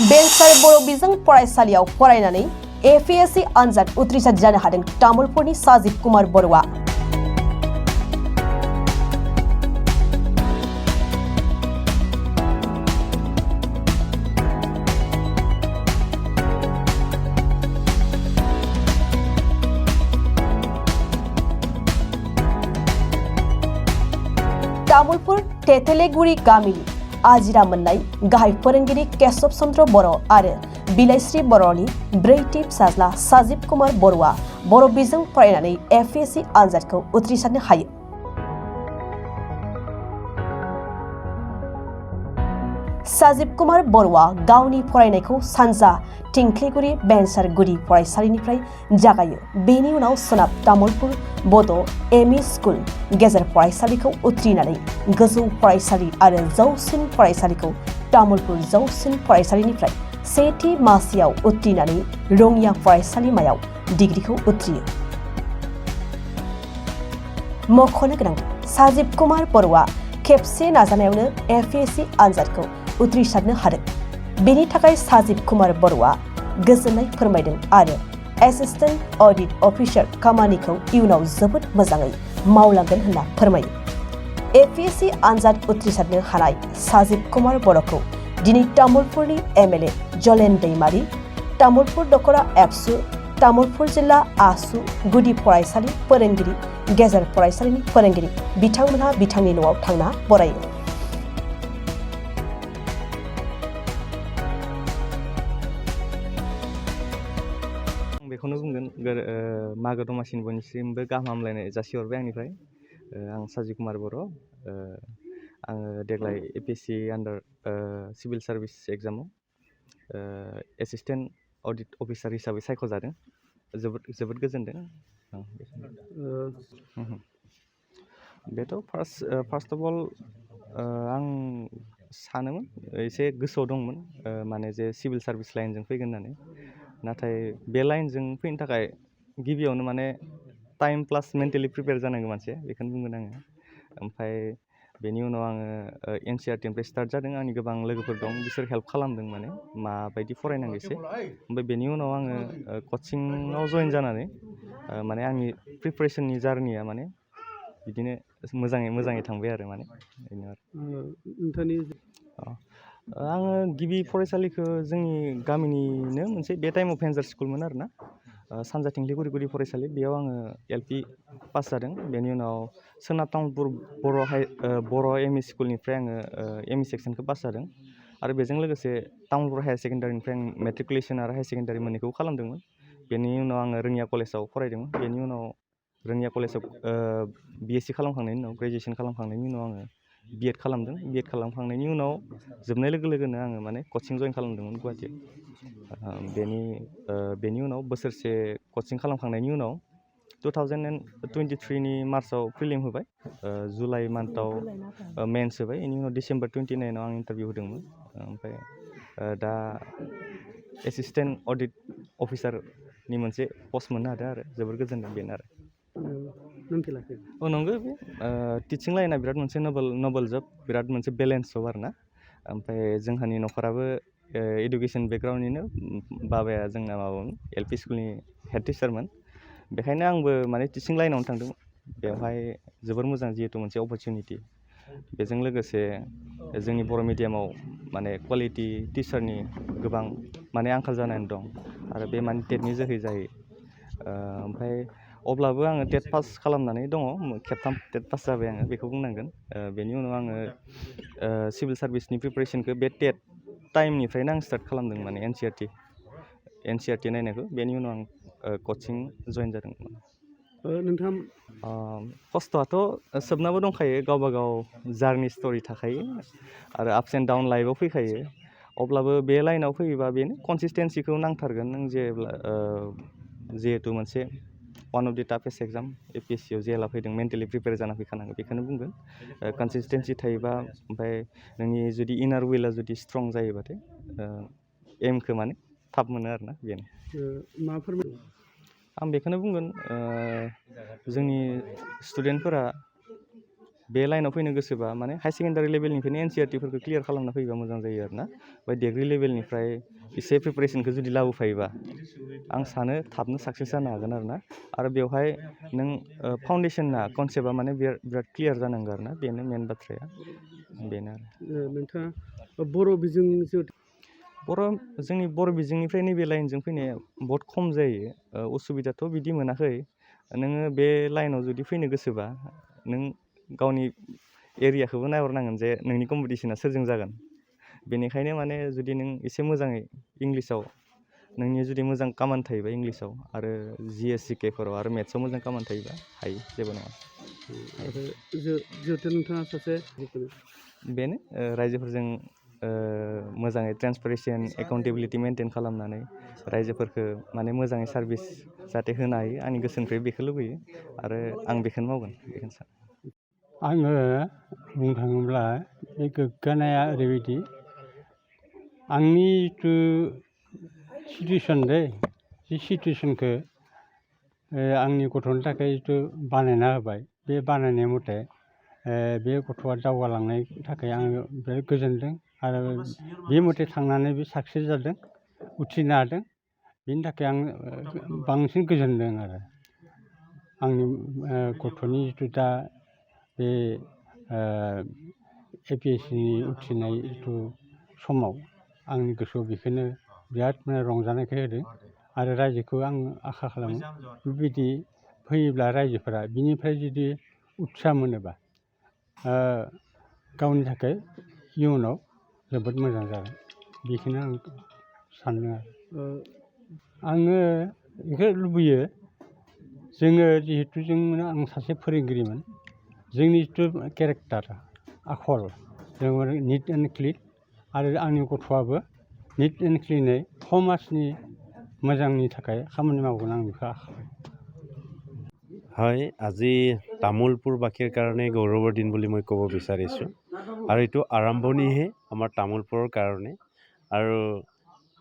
बेलसार बर' बिजों फरायसालियाव फरायनानै एपिएससि आनजाद उथ्रिसार जानो हादों तामुलपुरनि साजिब कुमार बर'आ। तामुलपुर तेथेलेगुरि गामिनि आजिरा मोननाय गाहाय फोरोंगिरि केशव चन्द्र बर' आरो बिलाइस्रि बर'नि ब्रैथि फिसाज्ला साजिब कुमार बर'आ बर' बिजों फरायनानै एपिएससि आनजादखौ उथ्रिसारनो हायो। साजिब कुमार बर'आ गावनि फरायनायखौ सानजा थिंख्लिगुरि बेलसार गुदि फरायसालिनिफ्राय जागायो। बेनि उनाव सोनाब तामुलपुर बड' एमइ स्कुल गेजेर फरायसालिखौ उथ्रिनानै गोजौ फरायसालि आरो जौसिन फरायसालिखौ तामुलपुर जौसिन फरायसालिनिफ्राय सेथि मासियाव उथ्रिनानै रङिया फरायसालिमायाव डिग्रीखौ उथ्रियो। मख'नो गोनां साजिब कुमार बर'आ खेबसे नाजानायावनो एपिएससि आनजादखौ उथ्रिसारनो हादों। बेनि थाखाय साजिब कुमार बर'आ गोजोननाय फोरमायदों आरो एसिस्टेन्ट अडिट अफिसार खामानिखौ इयुनाव जोबोद मोजाङै मावलांगोन होनना फोरमायो। एपिएससि आनजाद उथ्रिसारनो हानाय साजिब कुमार बर'खौ दिनै तामुलपुरनि एमएलए जलेन दैमारि, तामुलपुर दखरा एबसु, तामुलपुर जिल्ला आसु गुदि फरायसालि फोरोंगिरि गेजेर फरायसालिनि फोरोंगिरि बिथांमोनहा बिथांनि न'आव थांना बरायो। बेखौनो बुंगोन मागो दमासिनि बयनिसिमबो गाहाम हामलायनाय जासिहरबाय आंनिफ्राय। आं साजिब कुमार बर'। आङो देग्लाय एपिएससि आन्डार सिभिल सार्भिस एग्जामाव एसिस्टेन्ट अडिट अफिसार हिसाबै सायख'जादों। जोबोद गोजोनदों। बेथ' फार्स्ट अफ अल आं सानोमोन एसे गोसोआव दंमोन माने जे सिभिल सार्भिस लाइनजों फैगोन होननानै। नाथाय बे लाइनजों फैनो थाखाय गिबियावनो माने टाइम प्लास मेन्टेलि प्रिपेयार जानांगौ मानसिया, बेखौनो बुंगोन आङो। ओमफ्राय बेनि उनाव आङो एनसिइआरटिनिफ्राय स्टार्ट जादों। आंनि गोबां लोगोफोर दं, बिसोर हेल्प खालामदों माने माबायदि फरायनांगौ एसे। ओमफ्राय बेनि उनाव आङो कचिंआव जइन जानानै माने आंनि प्रिपारेसननि जार्निया माने बिदिनो मोजाङै थांबाय आरो माने बेनो आरो। आङो गिबि फरायसालिखौ जोंनि गामिनिनो मोनसे बे टाइमाव भेन्सार स्कुलमोन आरोना, सानजा थिंख्लिगुरि गुदि फरायसालि, बेयाव आङो एलपि पास जादों। बेनि उनाव सोनाब तामुलपुर बर' एमइ स्कुलनिफ्राय आङो एमइ सेक्सनखौ पास जादों। आरो बेजों लोगोसे तामुलपुर हायार सेकेन्डारिनिफ्राय आं मेट्रिकुलेसन आरो हायार सेकेन्डारि मोन्नैखौबो खालामदोंमोन। बेनि उनाव आङो रङिया कलेजाव फरायदोंमोन। बेनि उनाव रङिया कलेजाव बिएससि खालामखांनायनि उनाव, ग्रेजुवेसन खालामखांनायनि उनाव आङो बिएड खालामदों। बिएड खालामखांनायनि उनाव जोबनाय लोगो लोगोनो आङो माने कचिं जइन खालामदोंमोन गुवाहाटियाव। बेनि उनाव बोसोरसे कचिं खालामखांनायनि उनाव 2023नि मार्चआव प्रिलिम होबाय, जुलाइ मान्थआव मेन्स होबाय। बेनि उनाव डिसेम्बर 29आव आं इन्टारभिउ होदोंमोन। ओमफ्राय दा एसिस्टेन्ट अडिट अफिसारनि मोनसे पस्ट मोननो हादों आरो जोबोर गोजोनदों, बेनो आरो। नंगौ, बे टिचिं लाइना बिराद मोनसे नबल जब, बिराद मोनसे बेलेन्स जब आरो ना। ओमफ्राय जोंहानि न'खराबो इडुकेसन बेकग्राउन्डनिनो, बाबाया जोंना माबामोन एलपि स्कुलनि हेड टिचारमोन। बेखायनो आंबो माने टिचिं लाइनावनो थांदोंमोन। बेवहाय जोबोर मोजां, जिहेथु मोनसे अपरचुनिटि। बेजों लोगोसे जोंनि बर' मिडियामाव माने कुवालिटि टिचारनि गोबां माने आंखाल जानानै दं आरो बे माने टेटनि जोहै जायो। ओमफ्राय अब्लाबो आङो टेट पास खालामनानै दङ, खेबथाम टेट पास जाबाय आङो, बेखौ बुंनांगोन। बेनि उनाव आङो सिभिल सार्भिसनि प्रिपारेसनखौ बे टेट टाइमनिफ्रायनो आं स्टार्ट खालामदों, माने एनसिइआरटि नायनायखौ। बेनि उनाव आं कचिं जइन जादोंमोन। खस्थ'आथ' सोबनाबो दंखायो, गावबा गाव जार्नि स्ट'रि थाखायो आरो आपस एन्ड डाउन लाइफआव फैखायो। अब्लाबो बे लाइनाव फैयोबा बेनो कनसिसटेन्सिखौ नांथारगोन। नों जेब्ला जिहेथु मोनसे वान अफ दि टाफेस्ट एग्जाम एपिएससियाव जेला फैदों, मेन्टेलि प्रिपेयार जाना फैखानांगौ, बेखौनो बुंगोन। कनसिसटेन्सि थायोबा, ओमफ्राय नोंनि जुदि इनार विलआ जुदि स्ट्रं जायोबाथाय एमखौ माने थाब मोनो आरोना, बेनो। आं बेखौनो बुंगोन, जोंनि स्टुडेन्टफोरा बे लाइनाव फैनो गोसोबा माने हाई सेकेन्डारि लेभेलनिफ्रायनो एनसिइआरटिफोरखौ क्लियार खालामना फैबा मोजां जायो आरो ना ओमफ्राय डिग्रि लेभेलनिफ्राय एसे प्रिपारेसनखौ जुदि लाबोफायोबा आं सानो थाबनो साक्सेस जानो हागोन आरो बेवहाय नों फाउन्डेसना कनसेप्टआ माने बिराद क्लियार जानांगौ आरो ना बेनो मेन बाथ्राया बेनो आरो नोंथाङा बर' बिजोंजों जोंनि बर' बिजोंनिफ्राय नैबे लाइनजों फैनाया बहुत खम जायो उसुबिदाथ' बिदि मोनाखै नोङो बे लाइनाव जुदि फैनो गोसोबा नों गावनि एरियाखौबो नायहरनांगोन जे नोंनि कम्पिटिसना सोरजों जागोन बेनिखायनो माने जुदि नों एसे मोजाङै इंलिसाव नोंनि जुदि मोजां कामान थायोबा इंलिसाव आरो जिएस जिकेफोराव आरो मेथ्सआव मोजां कामान थायोबा हायो जेबो नङा आरो जिहेथु नोंथाङा सासे बेनो रायजोफोरजों मोजाङै ट्रेन्सपेरेन्सि एकाउन्टेबिलिटि मेनटेन खालामनानै रायजोफोरखौ माने मोजाङै सार्भिस जाहाथे होनो हायो आंनि गोसोनिफ्राय बेखौ लुबैयो आरो आं बेखौनो मावगोन बेखौनो सानो आङो बुंनो थाङोब्ला बे गोग्गानाया ओरैबायदि आंनि जिथु सिटुवेसन बे सिटुवेसनखौ आंनि गथ'नि थाखाय जिथु बानायना होबाय बे बानायनाय मथे बे गथ'आ दावगालांनायनि थाखाय आङो बिराद गोजोनदों आरो बे मथे थांनानै बे साक्सेस जादों उथ्रिनो हादों बेनि थाखाय आं बांसिन गोजोनदों आरो आंनि गथ'नि जिथु दा बे APSCनि उथ्रिनाय जिथु समाव आंनि गोसोआव बेखौनो बिराद रंजानायखौ होदों आरो रायजोखौ आं आसा खालामो बेबायदि फैयोब्ला रायजोफोरा बिनिफ्राय जुदि उत्सा मोनोबा गावनि थाखाय इयुनाव जोबोद मोजां जागोन बेखौनो आं सान्दों आङो बेखौ लुबैयो जोङो जिहेथु आं सासे फोरोंगिरिमोन जोंनि जिथु केरेक्टार आखल जों निट एन्ड क्लिन आरो आंनि गथ'आबो निट एन्ड क्लिनै समाजनि मोजांनि थाखाय खामानि मावगोन आं बेखौ आसा खालामो হয় আজি তামোলপুৰবাসীৰ কাৰণে গৌৰৱৰ দিন বুলি মই ক'ব বিচাৰিছোঁ আৰু এইটো আৰম্ভণিহে আমাৰ তামোলপুৰৰ কাৰণে আৰু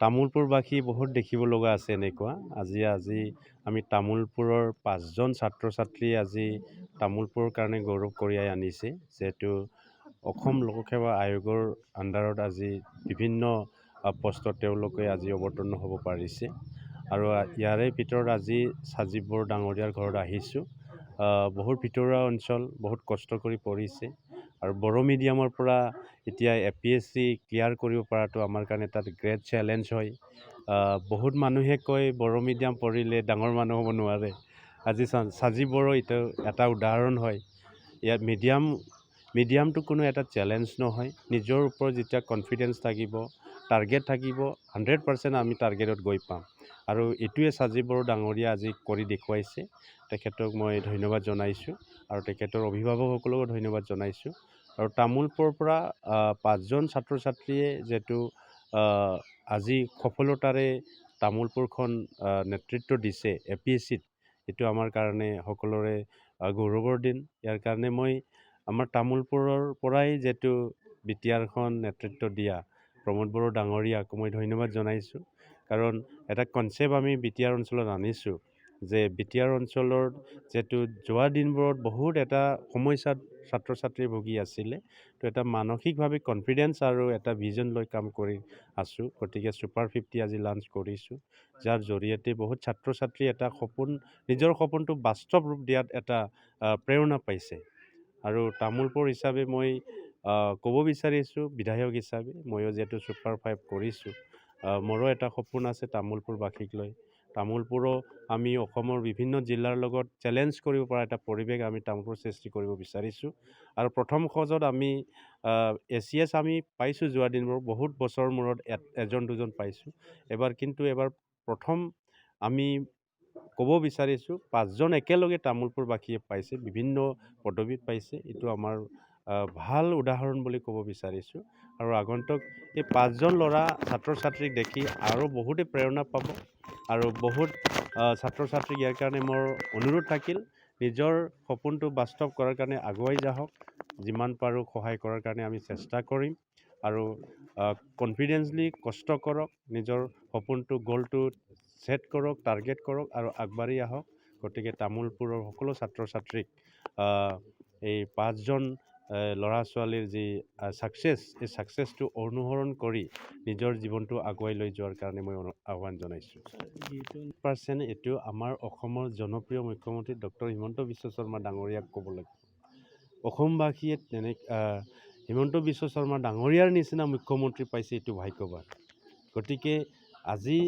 তামোলপুৰবাসী বহুত দেখিব লগা আছে এনেকুৱা আজি আমি তামোলপুৰৰ 5জন ছাত্ৰ ছাত্ৰী আজি তামোলপুৰৰ কাৰণে গৌৰৱ কঢ়িয়াই আনিছে যিহেতু অসম লোকসেৱা আয়োগৰ আণ্ডাৰত আজি বিভিন্ন পষ্টত তেওঁলোকে আজি অৱতীৰ্ণ হ'ব পাৰিছে আৰু ইয়াৰে ভিতৰত আজি সাজীৱ বড়ো ডাঙৰীয়াৰ ঘৰত আহিছোঁ বহুত ভিতৰুৱা অঞ্চল বহুত কষ্ট কৰি পঢ়িছে আৰু বড়ো মিডিয়ামৰ পৰা এতিয়া APSC ক্লিয়াৰ কৰিব পৰাটো আমাৰ কাৰণে এটা গ্ৰেট চেলেঞ্জ হয় বহুত মানুহে কয় বড়ো মিডিয়াম পঢ়িলে ডাঙৰ মানুহ হ'ব নোৱাৰে আজি সাজীৱ বড়ো এইটো এটা উদাহৰণ হয় ইয়াত মিডিয়ামটো কোনো এটা চেলেঞ্জ নহয় নিজৰ ওপৰত যেতিয়া কনফিডেন্স থাকিব টাৰ্গেট থাকিব 100% আমি টাৰ্গেটত গৈ পাম আৰু এইটোৱে সাজীৱ বড়ো ডাঙৰীয়া আজি কৰি দেখুৱাইছে তেখেতক মই ধন্যবাদ জনাইছোঁ আৰু তেখেতৰ অভিভাৱকসকলকো ধন্যবাদ জনাইছোঁ আৰু তামোলপুৰৰ পৰা 5জন ছাত্ৰ ছাত্ৰীয়ে যেটো আজি সফলতাৰে তামোলপুৰখন নেতৃত্ব দিছে APSCত এইটো আমাৰ কাৰণে সকলোৰে গৌৰৱৰ দিন ইয়াৰ কাৰণে মই আমাৰ তামোলপুৰৰ পৰাই যেটো বিটিআৰখন নেতৃত্ব দিয়া প্ৰমোদ বড়ো ডাঙৰীয়াক মই ধন্যবাদ জনাইছোঁ কাৰণ এটা কনসেপ্ট আমি বিটিআৰ অঞ্চলত আনিছোঁ যে বিটিআৰ অঞ্চলৰ যেটো যোৱা দিনবোৰত বহুত এটা সমস্যাত ছাত্ৰ ছাত্ৰী ভুগি আছিলে তো এটা মানসিকভাৱে কনফিডেন্স আৰু এটা ভিজন লৈ কাম কৰি আছোঁ গতিকে সুপাৰ 50 আজি লঞ্চ কৰিছোঁ যাৰ জৰিয়তে বহুত ছাত্ৰ ছাত্ৰী এটা সপোন নিজৰ সপোনটো বাস্তৱ ৰূপ দিয়াত এটা প্ৰেৰণা পাইছে আৰু তামোলপুৰ হিচাপে মই ক'ব বিচাৰিছোঁ বিধায়ক হিচাপে ময়ো যেটো সুপাৰ 5 কৰিছোঁ মোৰো এটা সপোন আছে তামোলপুৰবাসীক লৈ তামোলপুৰো আমি অসমৰ বিভিন্ন জিলাৰ লগত চেলেঞ্জ কৰিব পৰা এটা পৰিৱেশ আমি তামোলপুৰ সৃষ্টি কৰিব বিচাৰিছোঁ আৰু প্ৰথম খোজত আমি ACS আমি পাইছোঁ যোৱা দিনবোৰ বহুত বছৰ মূৰত এজন দুজন পাইছোঁ এবাৰ প্ৰথম আমি ক'ব বিচাৰিছোঁ 5জন একেলগে তামোলপুৰবাসীয়ে পাইছে বিভিন্ন পদবীত পাইছে এইটো আমাৰ ভাল উদাহৰণ বুলি ক'ব বিচাৰিছোঁ আৰু আগন্তুক এই 5জন ল'ৰা ছাত্ৰ ছাত্ৰীক দেখি আৰু বহুতে প্ৰেৰণা পাব আৰু বহুত ছাত্ৰ ছাত্ৰীক ইয়াৰ কাৰণে মোৰ অনুৰোধ থাকিল নিজৰ সপোনটো বাস্তৱ কৰাৰ কাৰণে আগুৱাই যাওক যিমান পাৰোঁ সহায় কৰাৰ কাৰণে আমি চেষ্টা কৰিম আৰু কনফিডেন্সলি কষ্ট কৰক নিজৰ সপোনটো গ'লটো সেট কৰক টাৰ্গেট কৰক আৰু আগবাঢ়ি আহক গতিকে তামোলপুৰৰ সকলো ছাত্ৰ ছাত্ৰীক এই 5জন ল'ৰা ছোৱালীৰ যি ছাকচেছ এই ছাকচেছটো অনুসৰণ কৰি নিজৰ জীৱনটো আগুৱাই লৈ যোৱাৰ কাৰণে মই আহ্বান জনাইছোঁ। 100% এইটো আমাৰ অসমৰ জনপ্ৰিয় মুখ্যমন্ত্ৰী ডক্টৰ হিমন্ত বিশ্ব শৰ্মা ডাঙৰীয়াক ক'ব লাগিব। অসমবাসীয়ে হিমন্ত বিশ্ব শৰ্মা ডাঙৰীয়াৰ নিচিনা মুখ্যমন্ত্ৰী পাইছে, এইটো ভাগ্যৱান। গতিকে আজি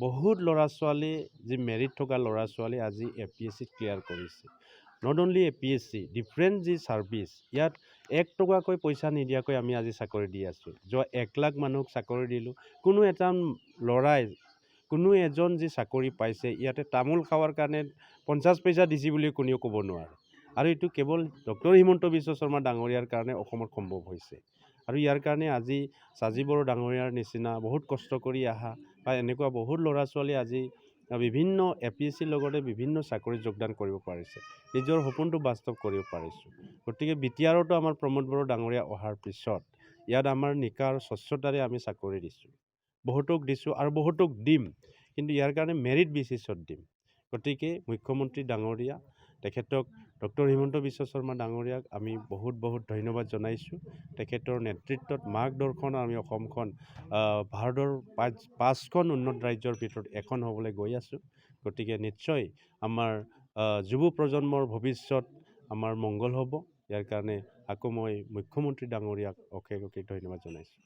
বহুত ল'ৰা ছোৱালী যি মেৰিট থকা ল'ৰা ছোৱালী আজি APSC ক্লিয়াৰ কৰিছে। নট অনলি APSC, ডিফাৰেণ্ট যি ছাৰ্ভিচ, ইয়াত 1 টকাকৈ পইচা নিদিয়াকৈ আমি আজি চাকৰি দি আছোঁ। যোৱা 1 লাখ মানুহক চাকৰি দিলোঁ। কোনো এটা ল'ৰাই কোনো এজন যি চাকৰি পাইছে ইয়াতে তামোল খাৱাৰ কাৰণে 50 পইচা দিছে বুলি কোনেও ক'ব নোৱাৰে। আৰু এইটো কেৱল ডক্টৰ হিমন্ত বিশ্ব শৰ্মা ডাঙৰীয়াৰ কাৰণে অসমত সম্ভৱ হৈছে। আৰু ইয়াৰ কাৰণে আজি চাজি বড়ো ডাঙৰীয়াৰ নিচিনা বহুত কষ্ট কৰি অহা বা এনেকুৱা বহুত ল'ৰা ছোৱালী আজি বিভিন্ন APSCৰ লগতে বিভিন্ন চাকৰিত যোগদান কৰিব পাৰিছে, নিজৰ সপোনটো বাস্তৱ কৰিব পাৰিছোঁ। গতিকে BTRতো আমাৰ প্ৰমোদ বড়ো ডাঙৰীয়া অহাৰ পিছত ইয়াত আমাৰ নিকা আৰু স্বচ্ছতাৰে আমি চাকৰি দিছোঁ, বহুতক দিছোঁ আৰু বহুতক দিম, কিন্তু ইয়াৰ কাৰণে মেৰিট বেচিছত দিম। গতিকে মুখ্যমন্ত্ৰী ডাঙৰীয়া তেখেতক ডক্টৰ হিমন্ত বিশ্ব শৰ্মা ডাঙৰীয়াক আমি বহুত বহুত ধন্যবাদ জনাইছোঁ। তেখেতৰ নেতৃত্বত মাৰ্গদৰ্শন আমি অসমখন ভাৰতৰ 5খন উন্নত ৰাজ্যৰ ভিতৰত এখন হ'বলৈ গৈ আছোঁ। গতিকে নিশ্চয় আমাৰ যুৱ প্ৰজন্মৰ ভৱিষ্যত আমাৰ মংগল হ'ব। ইয়াৰ কাৰণে আকৌ মই মুখ্যমন্ত্ৰী ডাঙৰীয়াক অশেষ ধন্যবাদ জনাইছোঁ।